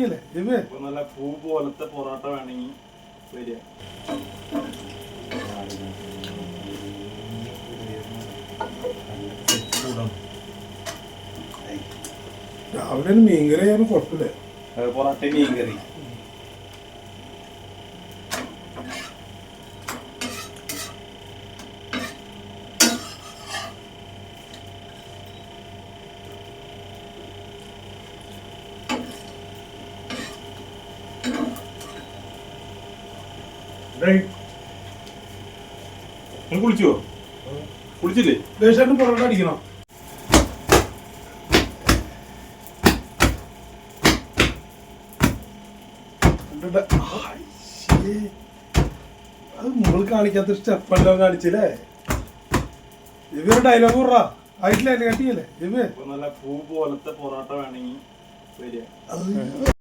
കട്ടിയല്ലേ ജിബേ? നല്ല പൂ പോലത്തെ പൊറോട്ട വേണമെങ്കിൽ വരിക. രാവിലെ മീൻകറി ആയാലും കുഴപ്പമില്ല. പൊറോട്ട മീൻകറി കുളിച്ചോ? കുളിച്ചില്ലേ? ദേശായിട്ട് പൊറോട്ട അടിക്കണം. അത് നമ്മൾ കാണിക്കാത്ത സ്റ്റെപ്പെല്ലാം കാണിച്ചില്ലേ? ഇവര് ഡയലോഗ് പറ ആയിട്ടില്ല കട്ടിയല്ലേ ജിബേ? നല്ല പൂ പോലത്തെ പൊറോട്ട വേണമെങ്കിൽ വരിക.